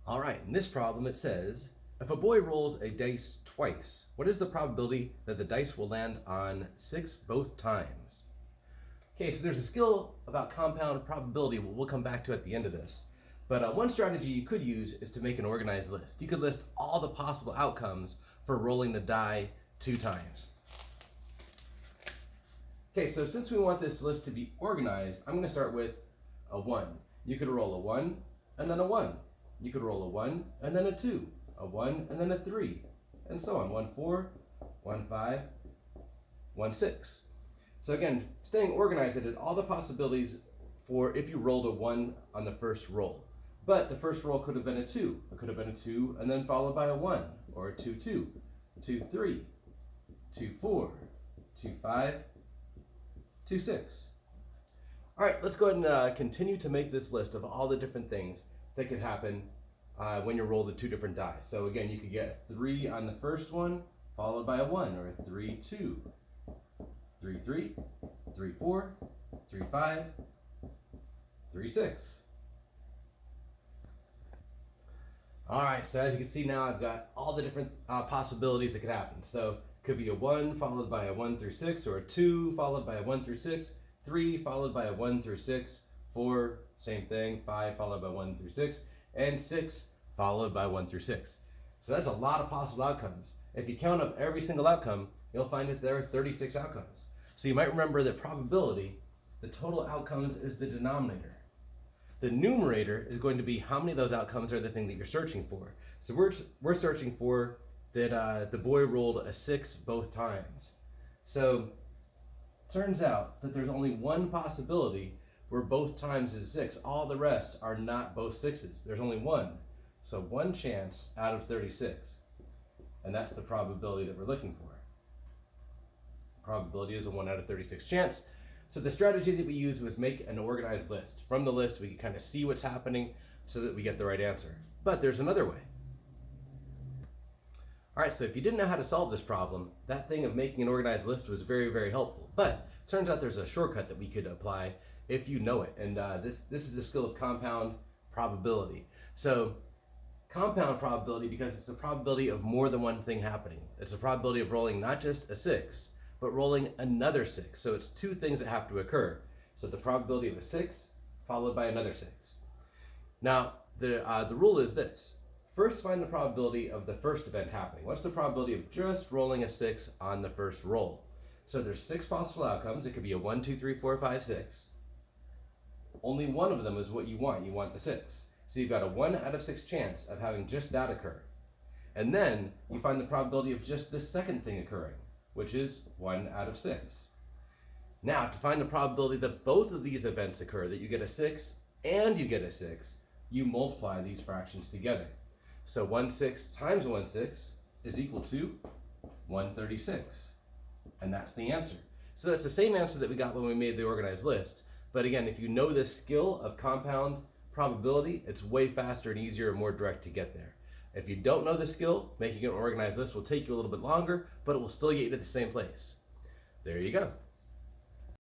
All right, in this problem it says, if a boy rolls a dice twice, what is the probability that the dice will land on 6 both times? Okay, so there's a skill about compound probability we'll come back to at the end of this. But one strategy you could use is to make an organized list. You could list all the possible outcomes for rolling the die 2 times. Okay, so since we want this list to be organized, I'm going to start with a 1. You could roll a 1 and then a 1. You could roll a 1 and then a 2, a 1 and then a 3, and so on. 1, 4, 1, 5, 1, 6. So again, staying organized, I did all the possibilities for if you rolled a 1 on the first roll. But the first roll could have been a 2. It could have been a 2 and then followed by a 1, or a 2, 2, 2, 3, 2, 4, 2, 5, 2, 6. All right, let's go ahead and continue to make this list of all the different things that could happen when you roll the 2 different dice. So again, you could get a 3 on the first one, followed by a 1, or a 3, 2, 3, 3, 3, 4, 3, 5, 3, 6. All right, so as you can see now, I've got all the different possibilities that could happen. So it could be a 1 followed by a 1 through 6, or a 2 followed by a 1 through 6, 3 followed by a 1 through 6, 4, same thing, 5 followed by 1 through 6, and 6 followed by 1 through 6. So that's a lot of possible outcomes. If you count up every single outcome, you'll find that there are 36 outcomes. So you might remember that probability, the total outcomes, is the denominator. The numerator is going to be how many of those outcomes are the thing that you're searching for. So we're searching for that the boy rolled a 6 both times. So turns out that there's only one possibility where both times is 6. All the rest are not both 6s. There's only one. So one chance out of 36. And that's the probability that we're looking for. Probability is a 1 out of 36 chance. So the strategy that we used was make an organized list. From the list, we can kind of see what's happening so that we get the right answer. But there's another way. All right, so if you didn't know how to solve this problem, that thing of making an organized list was very, very helpful. But it turns out there's a shortcut that we could apply if you know it. And this is the skill of compound probability. So compound probability, because it's the probability of more than one thing happening. It's the probability of rolling not just a 6, but rolling another 6. So it's 2 things that have to occur. So the probability of a 6 followed by another 6. Now, the rule is this. First, find the probability of the first event happening. What's the probability of just rolling a 6 on the first roll? So there's 6 possible outcomes. It could be a 1, 2, 3, 4, 5, 6. Only one of them is what you want. You want the 6. So you've got a 1 out of 6 chance of having just that occur. And then you find the probability of just the second thing occurring, which is 1 out of 6. Now, to find the probability that both of these events occur, that you get a 6 and you get a 6, you multiply these fractions together. So 1/6 times 1/6 is equal to 136. And that's the answer. So that's the same answer that we got when we made the organized list. But again, if you know this skill of compound probability, it's way faster and easier and more direct to get there. If you don't know the skill, making an organized list will take you a little bit longer, but it will still get you to the same place. There you go.